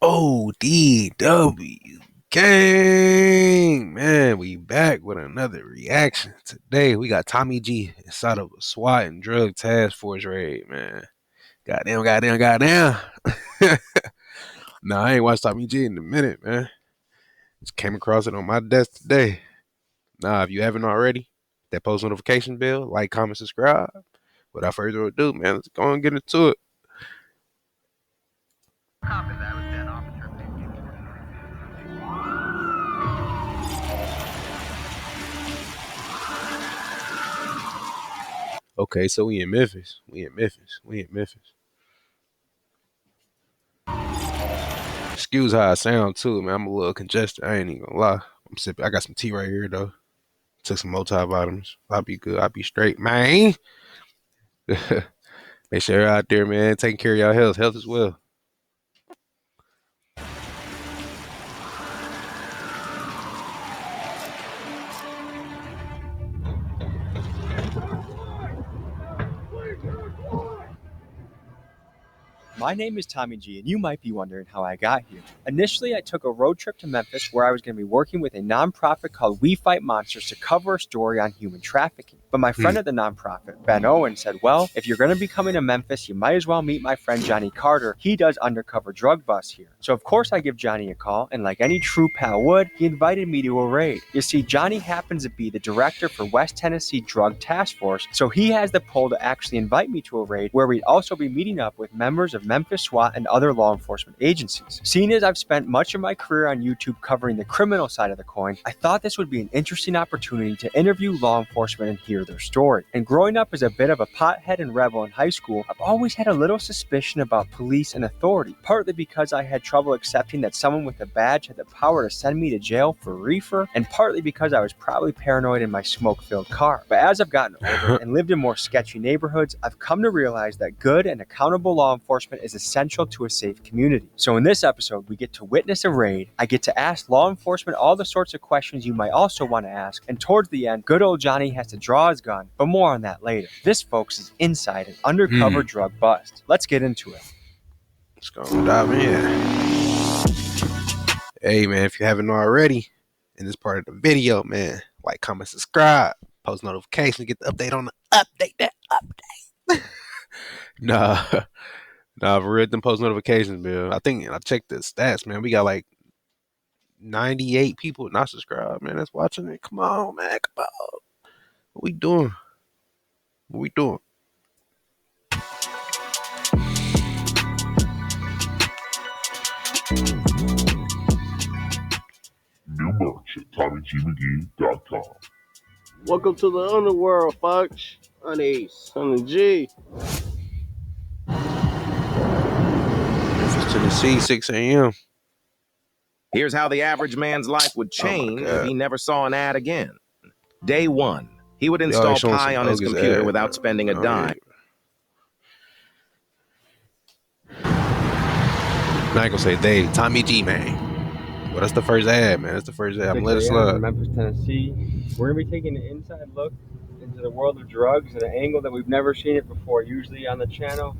ODW gang, man, we back with another reaction. Today we got Tommy G inside of a SWAT and drug task force raid, man. Goddamn. Nah, I ain't watched Tommy G in a minute, man. Just came across it on my desk today. Nah, if you haven't already, that post notification bell, like, comment, subscribe. Without further ado, man, let's go and get into it. Okay, so we in Memphis. Excuse how I sound too, man. I'm a little congested. I ain't even gonna lie. I'm sipping. I got some tea right here though. Took some multivitamins. I'll be good. I'll be straight, man. Make sure you're out there, man, taking care of your health. Health as well. My name is Tommy G, and you might be wondering how I got here. Initially, I took a road trip to Memphis where I was going to be working with a nonprofit called We Fight Monsters to cover a story on human trafficking. But my friend at the nonprofit, Ben Owen, said, well, if you're going to be coming to Memphis, you might as well meet my friend Johnny Carter. He does undercover drug busts here. So of course I give Johnny a call, and like any true pal would, he invited me to a raid. You see, Johnny happens to be the director for West Tennessee Drug Task Force, so he has the pull to actually invite me to a raid where we'd also be meeting up with members of Memphis SWAT and other law enforcement agencies. Seeing as I've spent much of my career on YouTube covering the criminal side of the coin, I thought this would be an interesting opportunity to interview law enforcement and hear their story. And growing up as a bit of a pothead and rebel in high school, I've always had a little suspicion about police and authority, partly because I had trouble accepting that someone with a badge had the power to send me to jail for reefer, and partly because I was probably paranoid in my smoke-filled car. But as I've gotten older and lived in more sketchy neighborhoods, I've come to realize that good and accountable law enforcement is essential to a safe community. So in this episode, we get to witness a raid, I get to ask law enforcement all the sorts of questions you might also want to ask, and towards the end, good old Johnny has to draw his gun, but more on that later. This, folks, is inside an undercover drug bust. Let's get into it. Let's go dive in. Hey, man, if you haven't already, in this part of the video, man, like, comment, subscribe, post notifications, get the update on the update. That update. Nah, nah, for real, them post notifications, man. I think I checked the stats, man. We got like 98 people not subscribed, man. That's watching it. Come on, man. Come on. What we doing? What we doing? New merch at TommyGMcGee.com. Welcome to the underworld, folks. Honey G. Memphis, Tennessee, 6 a.m. Here's how the average man's life would change if he never saw an ad again. Day one, he would install Pi on his computer without spending a dime. I ain't gonna say they. Tommy G, man. Well, that's the first ad, man. That's the first ad. I'm gonna let it slide. Memphis, Tennessee. We're gonna be taking an inside look into the world of drugs at an angle that we've never seen it before. Usually on the channel,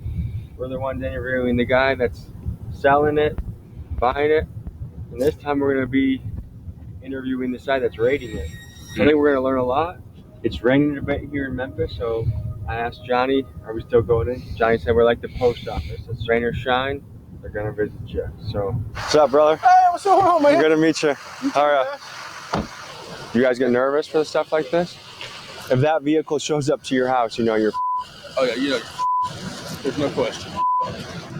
we're the ones interviewing the guy that's selling it, buying it, and this time we're gonna be interviewing the side that's raiding it. So I think we're gonna learn a lot. It's raining a bit here in Memphis, so I asked Johnny, are we still going in? Johnny said we're like the post office. It's rain or shine, they're gonna visit you. So, what's up, brother? Hey, what's going on, man? Good to meet you. How are you guys get nervous for stuff like this? If that vehicle shows up to your house, you know you're. Oh yeah, you know, there's no question.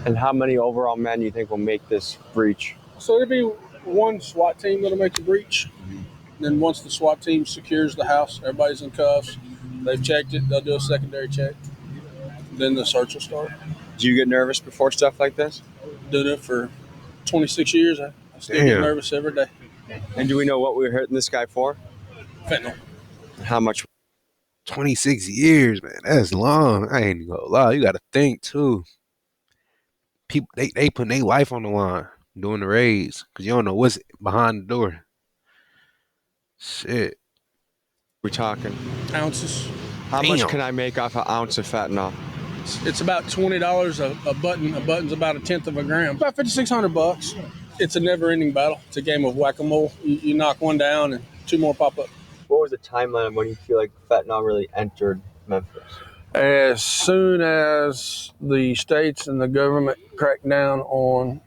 And how many overall men you think will make this breach? So there'll be one SWAT team that'll make the breach. Then once the SWAT team secures the house, everybody's in cuffs. They've checked it. They'll do a secondary check. Then the search will start. Do you get nervous before stuff like this? Did it for 26 years. I still get nervous every day. And do we know what we were hitting this guy for? Fentanyl. How much? 26 years, man. That's long. I ain't gonna lie. You gotta think too. People they putting their life on the line doing the raids because you don't know what's behind the door. Shit. We're talking ounces. How much can I make off an ounce of fentanyl? It's about $20 a button. A button's about 1/10 of a gram. About $5,600. It's a never-ending battle. It's a game of whack-a-mole. You knock one down and two more pop up. What was the timeline when you feel like fentanyl really entered Memphis? As soon as the states and the government cracked down on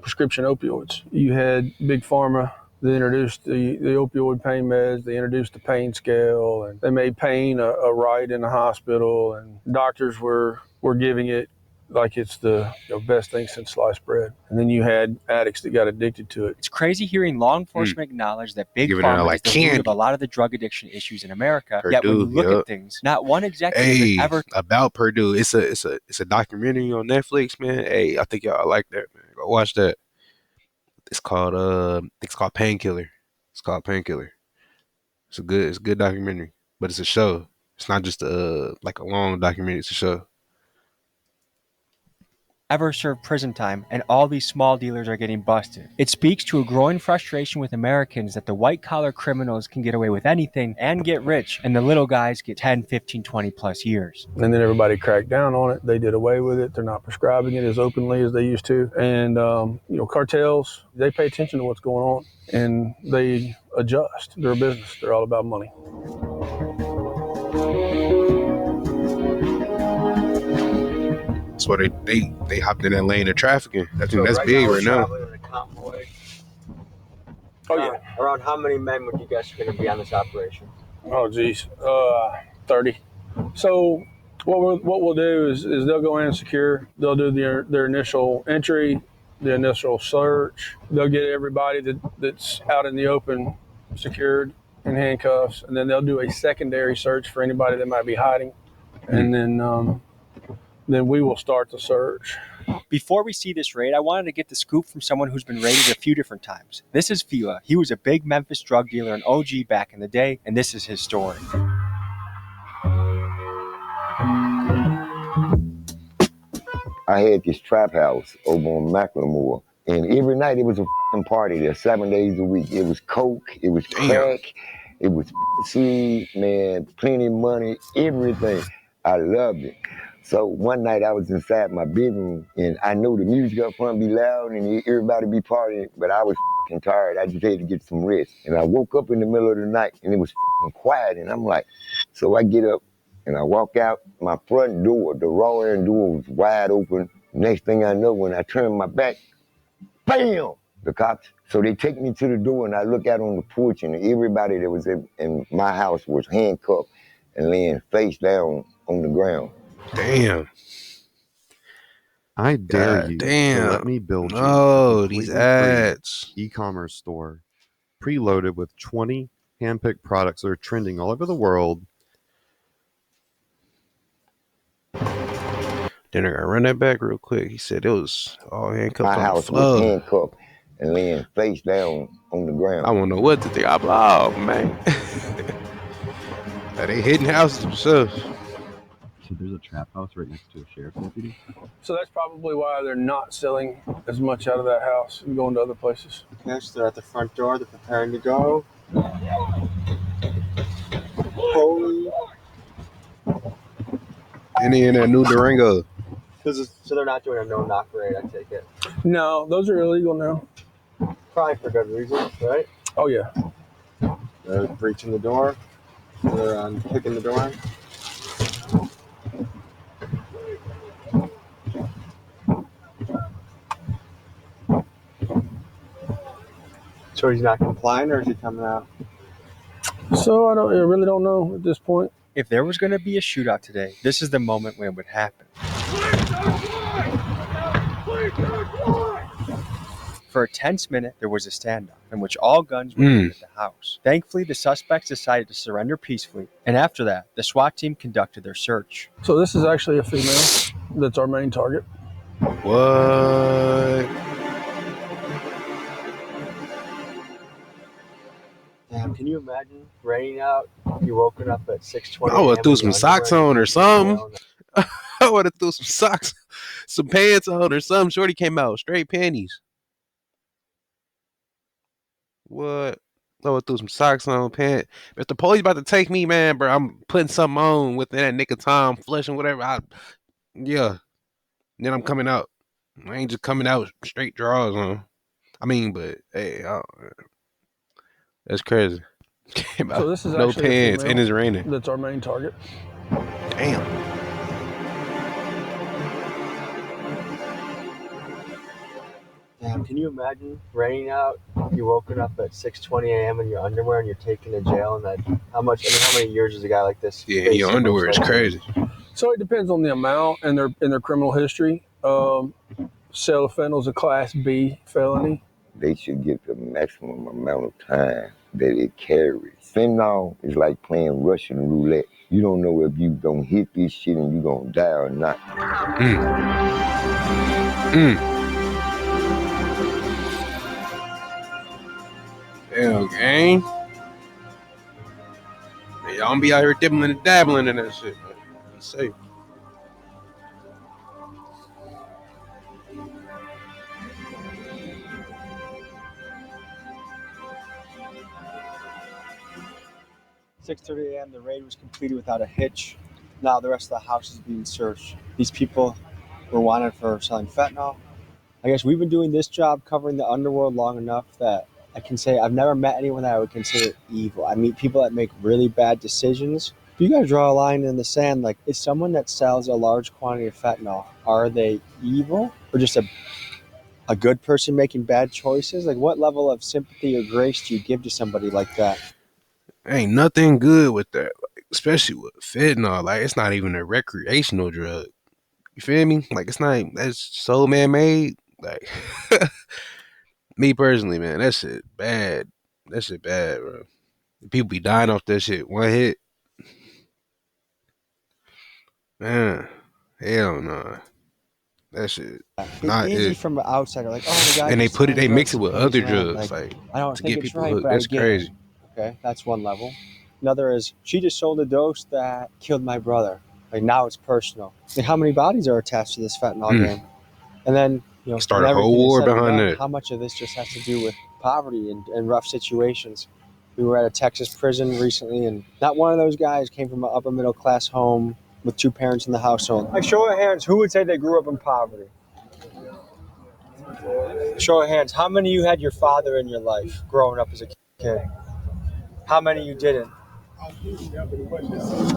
prescription opioids, you had Big Pharma. They introduced the opioid pain meds. They introduced the pain scale, and they made pain a right in the hospital. And doctors were giving it like it's the best thing since sliced bread. And then you had addicts that got addicted to it. It's crazy hearing law enforcement acknowledge that Big Giving it out Pharma like is the root candy. of a lot of the drug addiction issues in America. Purdue, Yet when you look yup. at things, not one executive Hey, has ever. about Purdue. It's a documentary on Netflix, man. Hey, I think y'all like that, man. Go watch that. It's called Painkiller. It's called Painkiller. It's a good documentary, but it's a show. It's not just like a long documentary. It's a show. Ever served prison time, and all these small dealers are getting busted. It speaks to a growing frustration with Americans that the white-collar criminals can get away with anything and get rich, and the little guys get 10, 15, 20 plus years. And then everybody cracked down on it. They did away with it. They're not prescribing it as openly as they used to. And, cartels, they pay attention to what's going on, and they adjust. They're a business. They're all about money. That's why they hopped in that lane of trafficking. I think that's big right now. Oh, yeah. Around how many men would you guess are going to be on this operation? Oh, geez. 30. So what we'll do is they'll go in and secure. They'll do their initial entry, the initial search. They'll get everybody that's out in the open secured in handcuffs, and then they'll do a secondary search for anybody that might be hiding. And then we will start the search. Before we see this raid, I wanted to get the scoop from someone who's been raided a few different times. This is Fila. He was a big Memphis drug dealer and OG back in the day, and this is his story. I had this trap house over on Macklemore, and every night it was a party there, 7 days a week. It was coke, it was crack, it was seed, man, plenty of money, everything. I loved it. So one night I was inside my bedroom, and I know the music up front be loud and everybody be partying, but I was tired. I just had to get some rest. And I woke up in the middle of the night, and it was quiet, and I'm like, so I get up, and I walk out. My front door, the raw end door was wide open. Next thing I know, when I turn my back, bam, the cops. So they take me to the door, and I look out on the porch, and everybody that was in my house was handcuffed and laying face down on the ground. Damn. I dare you to let me build you a these completely ads. free e-commerce store preloaded with 20 handpicked products that are trending all over the world. Then I gotta run that back real quick. He said it was all handcuffed My on the house was floor. handcuffed and laying face down on the ground. I don't know what to think. I'm like, oh man. Are they hitting houses themselves? So there's a trap house right next to a sheriff's deputy. So that's probably why they're not selling as much out of that house and going to other places. Okay, so they're at the front door. They're preparing to go. Holy. And in that new Durango. So they're not doing a no-knock raid, I take it. No, those are illegal now. Probably for good reasons, right? Oh, yeah. They're breaching the door. They're kicking the door. So he's not complying, or is he coming out? So I really don't know at this point. If there was going to be a shootout today, this is the moment when it would happen. For a tense minute, there was a standoff in which all guns were aimed at the house. Thankfully, the suspects decided to surrender peacefully, and after that, the SWAT team conducted their search. So this is actually a female that's our main target. What? Damn, can you imagine raining out? You woken up at 6:20. I would have threw some socks on or something. I would have threw some socks, some pants on or something. Shorty came out straight panties. What? I would have threw some socks on, pants. If the police about to take me, man, bro, I'm putting something on within that nick of time, flushing whatever. Yeah. Then I'm coming out. I ain't just coming out straight draws on. I mean, but hey, that's crazy. Came So out this is no actually a pants and female. it's raining. That's our main target. Damn. Damn, can you imagine raining out? You're woken up at 6:20 a.m. in your underwear and you're taken to jail, and that how many years does a guy like this? Yeah, your underwear is crazy. So it depends on the amount and their criminal history. Sale of fentanyl is a Class B felony. They should get the maximum amount of time that it carries. Fentanyl is like playing Russian roulette. You don't know if you gonna hit this shit and you gonna die or not. Hell, gang. Man, y'all don't be out here dibbling and dabbling in that shit, man. Be safe. "6:30 a.m. The raid was completed without a hitch. Now the rest of the house is being searched. These people were wanted for selling fentanyl. I guess we've been doing this job covering the underworld long enough that I can say I've never met anyone that I would consider evil. I meet people that make really bad decisions. But you gotta draw a line in the sand. Like, is someone that sells a large quantity of fentanyl, are they evil or just a good person making bad choices? Like, what level of sympathy or grace do you give to somebody like that? Ain't nothing good with that, like, especially with fentanyl. Like, it's not even a recreational drug. You feel me? Like, it's not. That's so man-made. Like, me personally, man, that shit bad. That shit bad, bro. People be dying off that shit. One hit. Man, hell no. That shit It's not easy it. from the outsider, like, oh, the guy. And they just put it, they selling mix drugs it with and pays other rent. drugs, like I don't to think get it's people right, hooked. but I That's get it. crazy. Okay, that's one level. Another is she just sold a dose that killed my brother. Like, now it's personal. Like, how many bodies are attached to this fentanyl game? And then, Start when a whole everything is war said and behind done, that. how much of this just has to do with poverty and rough situations? We were at a Texas prison recently, and not one of those guys came from an upper middle class home with two parents in the household. Like, show of hands, who would say they grew up in poverty? Show of hands, how many of you had your father in your life growing up as a kid? How many of you didn't?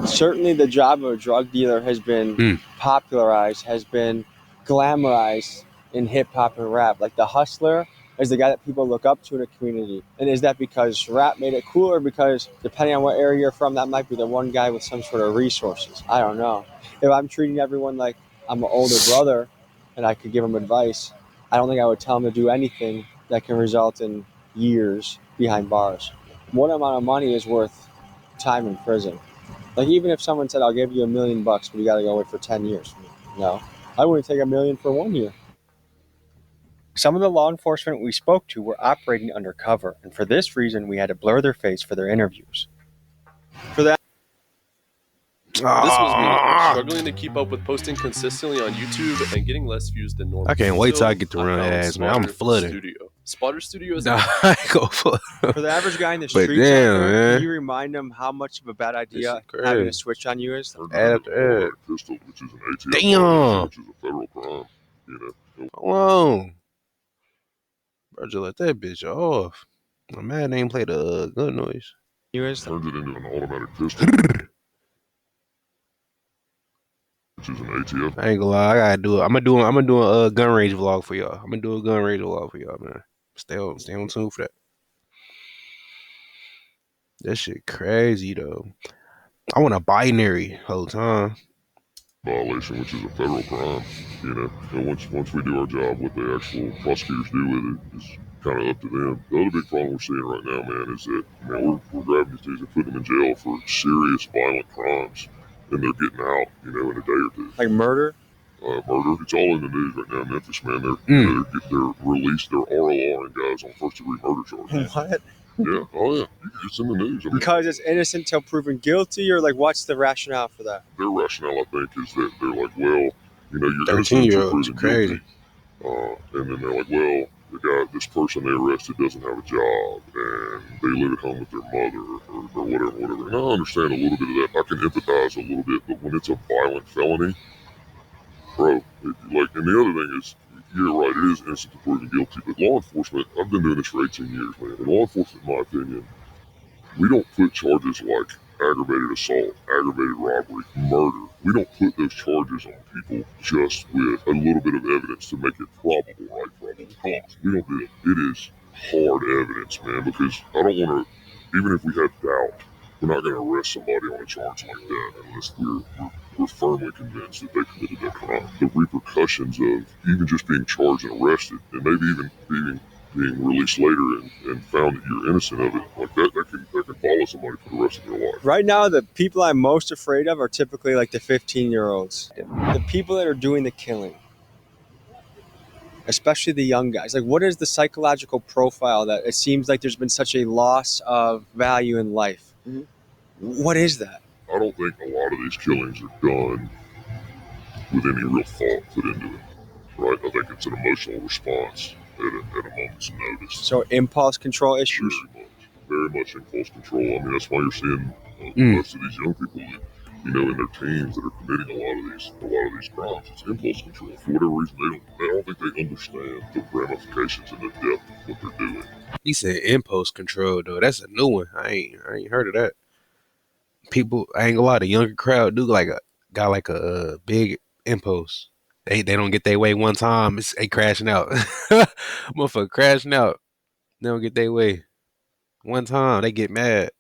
Certainly the job of a drug dealer has been popularized, has been glamorized in hip-hop and rap. Like, the hustler is the guy that people look up to in a community. And is that because rap made it cool, or because, depending on what area you're from, that might be the one guy with some sort of resources? I don't know. If I'm treating everyone like I'm an older brother and I could give them advice, I don't think I would tell them to do anything that can result in years behind bars. What amount of money is worth time in prison? Like, even if someone said, I'll give you $1 million, but you got to go away for 10 years. No, I wouldn't take $1 million for 1 year. Some of the law enforcement we spoke to were operating undercover, and for this reason, we had to blur their face for their interviews. For that, This was me, struggling to keep up with posting consistently on YouTube and getting less views than normal. I can't wait till So I get to run found ads, man. I'm Spotter flooding. Studio. Spotter Studio is Nah, I go for the average guy in the But streets, damn, out there, man. can you remind him how much of a bad idea crazy. having a switch on you is? Turned Ad it after into ad. a pistol, which is an ATF Damn. violation, which is a federal crime. Hold on. Bro, just let that bitch off. I'm mad they ain't play the gun noise. Turns it into an automatic pistol, which is an ATF. I ain't gonna lie, I gotta do it. I'm gonna do a gun range vlog for y'all. I'm gonna do a gun range vlog for y'all, man. Stay on tune for that. That shit crazy though. I want a binary whole time. Violation, which is a federal crime, And once we do our job, what the actual prosecutors do with it is kind of up to them. The other big problem we're seeing right now, man, is that we're grabbing these dudes and putting them in jail for serious violent crimes, and they're getting out, in a day or two. Like murder? Murder. It's all in the news right now in Memphis, man. They're released their RORing guys on first-degree murder charges. What? Yeah. Oh yeah. It's in the news. Because it's innocent till proven guilty, or like, what's the rationale for that? Their rationale, I think, is that they're like, well, you're 13-year-olds crazy. And then they're like, well, this person they arrested doesn't have a job, and they live at home with their mother, or whatever. And I understand a little bit of that. I can empathize a little bit, but when it's a violent felony, bro. Like, and the other thing is, you're right, it is instant to proven guilty. But law enforcement, I've been doing this for 18 years, man. And law enforcement, in my opinion, we don't put charges like aggravated assault, aggravated robbery, murder. We don't put those charges on people just with a little bit of evidence to make it probable, right? Probable cause. We don't do it. It is hard evidence, man, because I don't want to, even if we have doubt, we're not going to arrest somebody on a charge like that unless we're firmly convinced that they committed that crime. The repercussions of even just being charged and arrested, and maybe even being released later and found that you're innocent of it, like that can follow somebody for the rest of their life. Right now, the people I'm most afraid of are typically like the 15-year-olds, the people that are doing the killing, especially the young guys. Like, what is the psychological profile that it seems like there's been such a loss of value in life? Mm-hmm. What is that? I don't think a lot of these killings are done with any real thought put into it, right? I think it's an emotional response at a moment's notice. So impulse control issues? Very much impulse control. I mean, that's why you're seeing most of these young people that, in their teens that are committing a lot of these crimes. It's impulse control. For whatever reason, I don't think they understand the ramifications and the depth of what they're doing. He said impulse control, though. That's a new one. I ain't heard of that. People, I ain't gonna lie, the younger crowd got like a big impulse. They don't get their way one time, they crashing out. Motherfucker crashing out. They don't get their way one time. They get mad.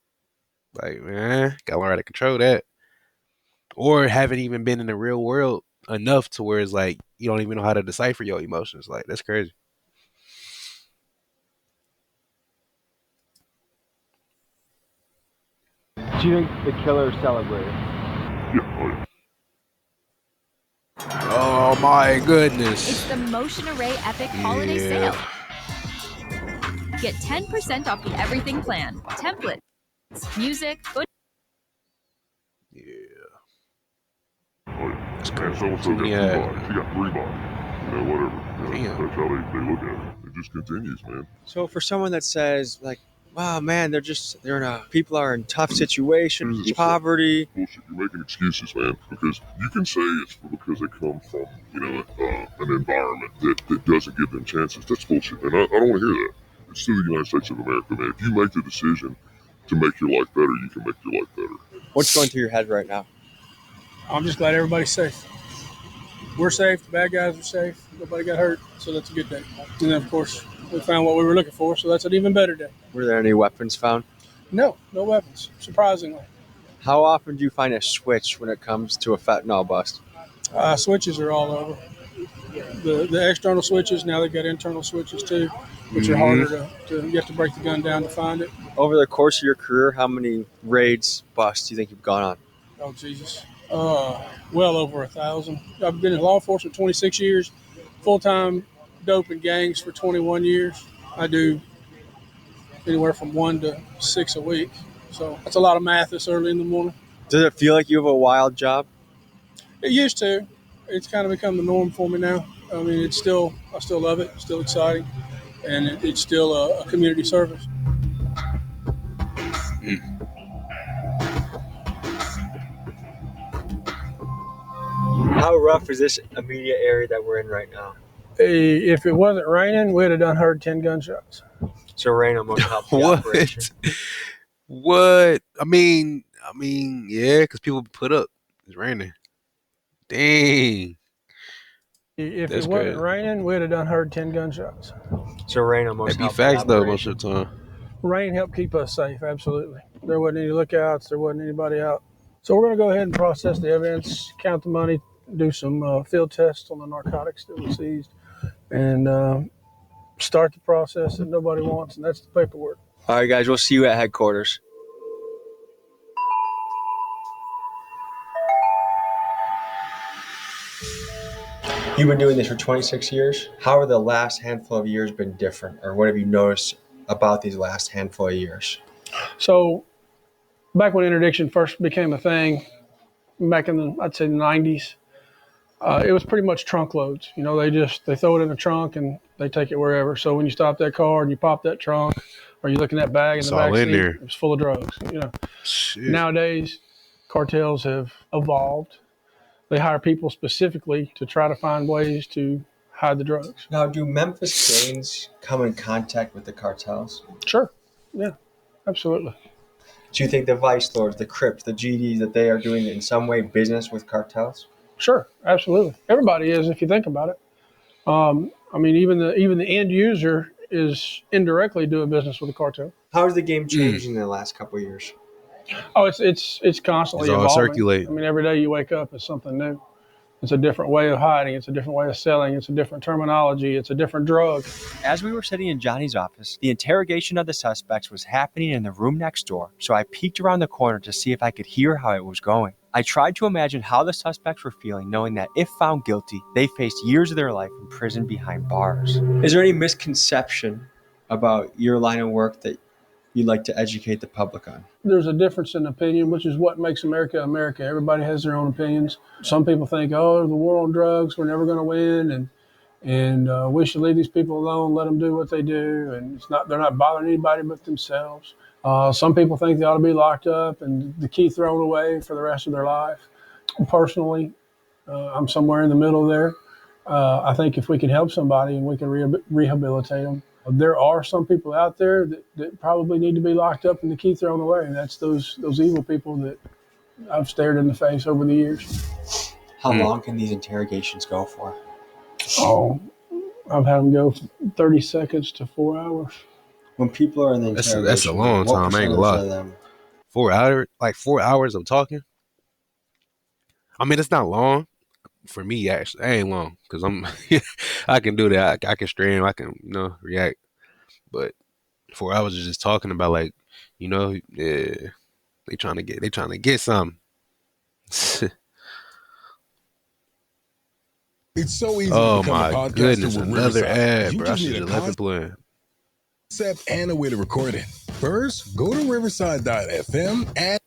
Like, man, gotta learn how to control that. Or haven't even been in the real world enough to where it's like you don't even know how to decipher your emotions. Like, that's crazy. Do you think the killer is celebrated? Yeah, oh my goodness. It's the Motion Array Epic Holiday Sale. Get 10% off the everything plan. Templates, music, food. Yeah. That's crazy. So-and-so got 2 bodies. She got 3 bodies. Whatever. That's how they look at it. It just continues, man. So for someone that says, like, wow, man, people are in tough situations, poverty. Bullshit. You're making excuses, man, because you can say it's because they come from, an environment that doesn't give them chances. That's bullshit, and I don't want to hear that. It's still the United States of America, man. If you make the decision to make your life better, you can make your life better. What's going through your head right now? I'm just glad everybody's safe. We're safe. The bad guys are safe. Nobody got hurt, so that's a good day. And then, of course, we found what we were looking for, so that's an even better day. Were there any weapons found? No weapons, surprisingly. How often do you find a switch when it comes to a fentanyl bust? Switches are all over. The external switches, now they've got internal switches too, which are harder to you have to break the gun down to find it. Over the course of your career, how many raids, busts do you think you've gone on? Oh, Jesus. Well over 1,000. I've been in law enforcement 26 years, full-time dope and gangs for 21 years. I do anywhere from 1 to 6 a week. So that's a lot of math this early in the morning. Does it feel like you have a wild job? It used to. It's kind of become the norm for me now. I mean, I still love it. It's still exciting. And it's still a community service. How rough is this immediate area that we're in right now? If it wasn't raining, we'd have done heard 10 gunshots. So rain almost helped the operation. What? I mean, yeah, because people put up. It's raining. Dang. If it wasn't raining, we'd have done heard 10 gunshots. So rain almost helped. That'd be facts though most of the time. Rain helped keep us safe, absolutely. There wasn't any lookouts, there wasn't anybody out. So we're going to go ahead and process the evidence, count the money, do some field tests on the narcotics that we seized, and start the process that nobody wants, and that's the paperwork. All right, guys, we'll see you at headquarters. You've been doing this for 26 years. How are the last handful of years been different, or what have you noticed about these last handful of years? So back when interdiction first became a thing, back in the, I'd say the 90s, it was pretty much trunk loads. They throw it in the trunk and they take it wherever. So when you stop that car and you pop that trunk, or you look in that bag in the back seat, it was full of drugs. Nowadays, cartels have evolved. They hire people specifically to try to find ways to hide the drugs. Now, do Memphis gangs come in contact with the cartels? Sure. Yeah, absolutely. Do you think the Vice Lords, the Crips, the GDs, that they are doing in some way business with cartels? Sure, absolutely. Everybody is, if you think about it. I mean, even the end user is indirectly doing business with the cartel. How has the game changed in the last couple of years? Oh, it's constantly It's all evolving. circulating. I mean, every day you wake up, it's something new. It's a different way of hiding. It's a different way of selling. It's a different terminology. It's a different drug. As we were sitting in Johnny's office, the interrogation of the suspects was happening in the room next door, so I peeked around the corner to see if I could hear how it was going. I tried to imagine how the suspects were feeling, knowing that if found guilty, they faced years of their life in prison behind bars. Is there any misconception about your line of work that you'd like to educate the public on? There's a difference in opinion, which is what makes America America. Everybody has their own opinions. Some people think, oh, the war on drugs, we're never going to win, and we should leave these people alone, let them do what they do, and they're not bothering anybody but themselves. Some people think they ought to be locked up and the key thrown away for the rest of their life. Personally, I'm somewhere in the middle there. I think if we can help somebody and we can rehabilitate them, there are some people out there that probably need to be locked up and the key thrown away. And that's those evil people that I've stared in the face over the years. How long can these interrogations go for? Oh, I've had them go 30 seconds to 4 hours. When people are in the interrogation, that's a long time. I ain't gonna lie. 4 hours, like 4 hours of talking. I mean, it's not long for me. Actually, it ain't long because I can do that. I can stream. I can react. But 4 hours is just talking about they trying to get something. It's so easy. Oh to become a my podcaster goodness, with another Riverside. ad, You bro. I just should need have a left it playing. concept and a way to record it. First, go to riverside.fm and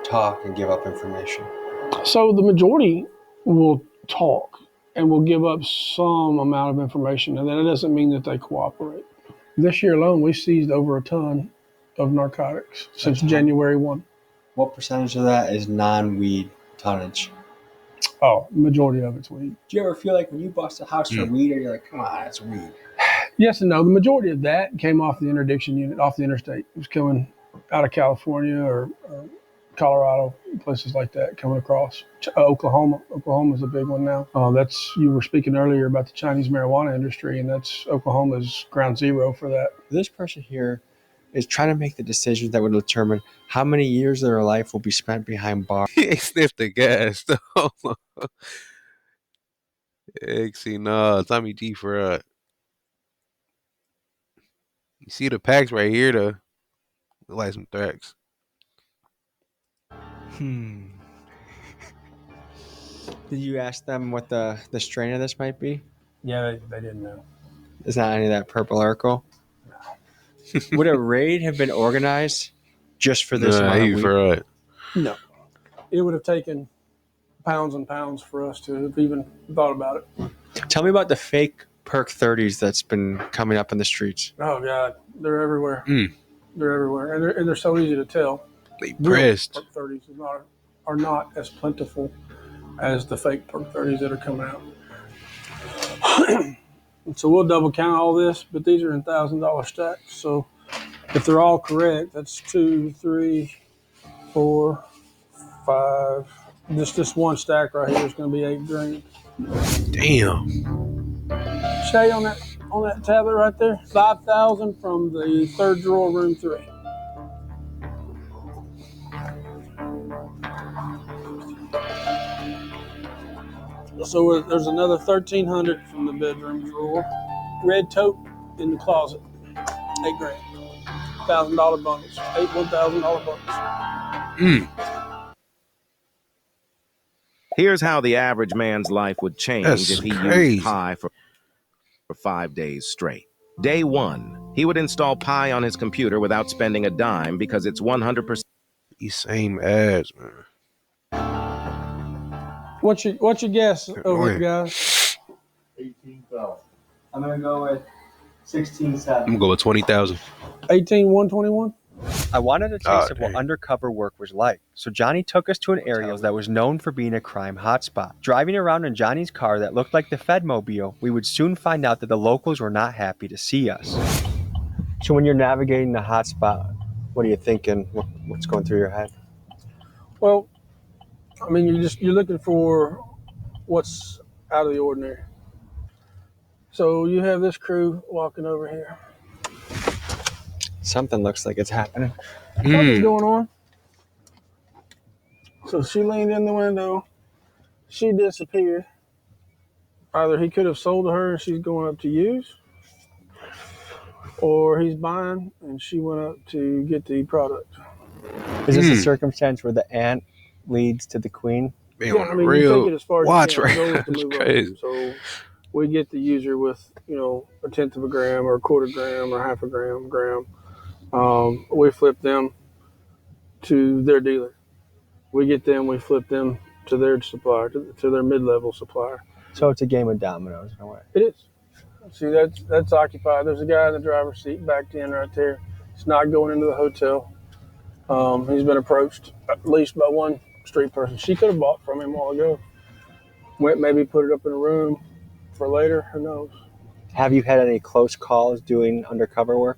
talk and give up information. So the majority will talk and will give up some amount of information, and that doesn't mean that they cooperate. This year alone, we seized over a ton of narcotics since January 1. What percentage of that is non-weed tonnage? Oh, the majority of it's weed. Do you ever feel like when you bust a house for weed, or you're like, come on, it's weed? Yes and no. The majority of that came off the interdiction unit, off the interstate. It was coming out of California or Colorado, places like that, coming across. Oklahoma. Oklahoma's a big one now. You were speaking earlier about the Chinese marijuana industry, and Oklahoma's ground zero for that. This person here is trying to make the decisions that would determine how many years of their life will be spent behind bars. He sniffed the gas. Tommy G for you see the packs right here though. Look like some tracks. Did you ask them what the strain of this might be? Yeah, they didn't know. Is not any of that purple Urkel? No. Would a raid have been organized just for this amount of weed? No. It would have taken pounds and pounds for us to have even thought about it. Tell me about the fake Perk 30s that's been coming up in the streets. Oh, God. They're everywhere. They're everywhere. And they're so easy to tell. They pressed. Perk 30s are not as plentiful as the fake Perk 30s that are coming out. So we'll double count all this, but these are in $1,000 stacks. So if they're all correct, that's 2, 3, 4, 5. This one stack right here is going to be $8,000. Damn. Shay, on that tablet right there, 5,000 from the third drawer, room 3. So there's another 1,300 from the bedroom drawer. Red tote in the closet, $8,000. $1,000 bundles, 8 $1,000 bundles. Here's how the average man's life would change if he used Pi for 5 days straight. Day 1, he would install Pi on his computer without spending a dime because it's 100%. These same ads, man. What's your guess over it, guys? 18,000. I'm gonna go with 16,700. I'm gonna go with 20,000. 18,121. I wanted a taste of what undercover work was like, so Johnny took us to an area that was known for being a crime hotspot. Driving around in Johnny's car that looked like the Fedmobile, we would soon find out that the locals were not happy to see us. So when you're navigating the hotspot, what are you thinking? What's going through your head? Well, I mean, you're looking for what's out of the ordinary. So you have this crew walking over here. Something looks like it's happening. Something's going on. So she leaned in the window. She disappeared. Either he could have sold to her and she's going up to use, or he's buying and she went up to get the product. Is this a circumstance where the ant leads to the queen? Yeah, I mean, you take it as far as you can. Go with the move crazy. up. So we get the user with, a tenth of a gram or a quarter gram or half a gram. We flip them to their dealer. We get them, we flip them to their supplier, to their mid-level supplier. So it's a game of dominoes in a way. It is. See, that's occupied. There's a guy in the driver's seat backed in right there. He's not going into the hotel. He's been approached at least by one street person. She could have bought from him a while ago. Went maybe put it up in a room for later. Who knows? Have you had any close calls doing undercover work?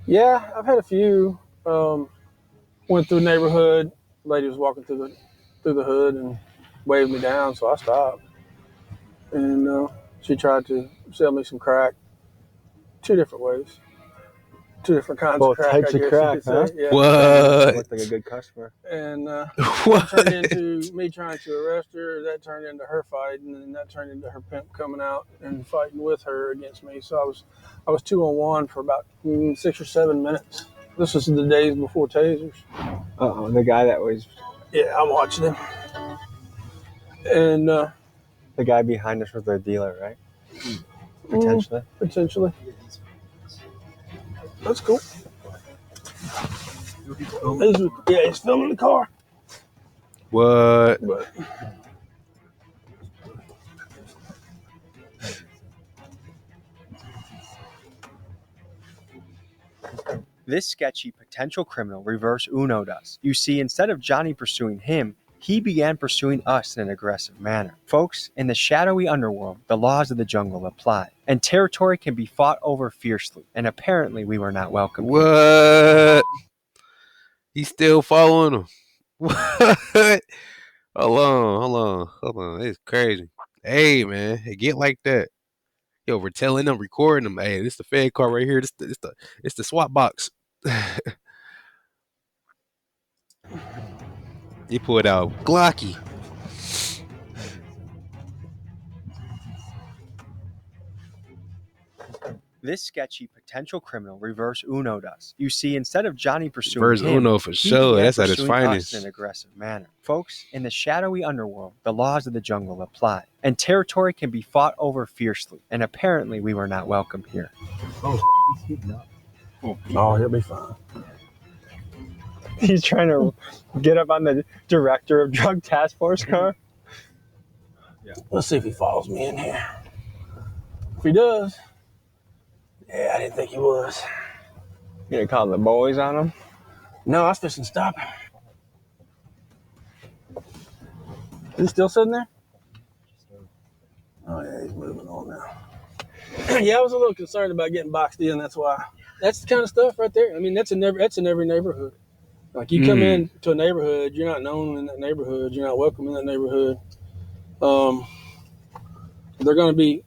Yeah, I've had a few. Went through a neighborhood. Lady was walking through the hood and waved me down, so I stopped. And she tried to sell me some crack. 2 different ways. 2 different kinds Both of crack. types of crack, huh? Yeah. What? Looked like a good customer. And that turned into me trying to arrest her. That turned into her fighting, and that turned into her pimp coming out and fighting with her against me. So I was 2-on-1 for about 6 or 7 minutes. This was the days before tasers. Uh-oh, the guy that was... Yeah, I'm watching him. And the guy behind us was their dealer, right? Potentially. Potentially. That's cool. Yeah, he's filming the car. What? This sketchy potential criminal reverse Uno'd us. You see, instead of Johnny pursuing him, he began pursuing us in an aggressive manner. Folks, in the shadowy underworld, the laws of the jungle apply, and territory can be fought over fiercely, and apparently we were not welcome. What? He's still following him. What? Hold on. It's crazy. Hey, man, it get like that. Yo, we're telling them, recording them. Hey, this the Fed car right here. It's the swap box. He pulled out Glocky. This sketchy potential criminal reverse Uno'd us. You see, instead of Johnny pursuing Reverse him, Uno for he sure. began That's at his pursuing us finest. in an aggressive manner. Folks, in the shadowy underworld, the laws of the jungle apply, and territory can be fought over fiercely, and apparently we were not welcome here. Oh, he's heating up. Oh, he'll be fine. He's trying to get up on the director of drug task force car. Yeah. Let's see if he follows me in here. If he does, yeah, I didn't think he was. You gonna call the boys on him? No, I was fixing to stop him. Is he still sitting there? Oh yeah, he's moving on now. Yeah, I was a little concerned about getting boxed in. That's why. That's the kind of stuff right there. I mean, that's in every neighborhood. Like you come into a neighborhood, you're not known in that neighborhood. You're not welcome in that neighborhood. They're going to be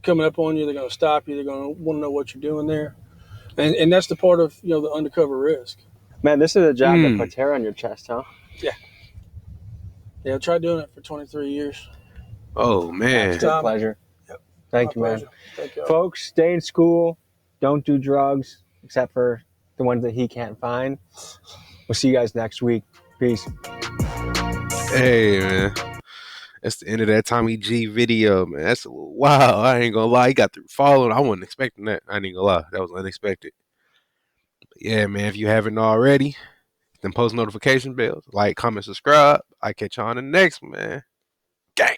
coming up on you. They're going to stop you. They're going to want to know what you're doing there, and that's the part of the undercover risk. Man, this is a job that puts hair on your chest, huh? Yeah. I tried doing it for 23 years. Oh man, it's a pleasure. Yep. Thank you, man. Pleasure. Thank you. Folks, stay in school. Don't do drugs, except for the ones that he can't find. We'll see you guys next week. Peace. Hey, man. That's the end of that Tommy G video, man. That's wow. I ain't gonna lie. He got through following. I wasn't expecting that. I ain't gonna lie. That was unexpected. But yeah, man. If you haven't already, then post notification bells, like, comment, subscribe. I catch you on the next one, man. Gang.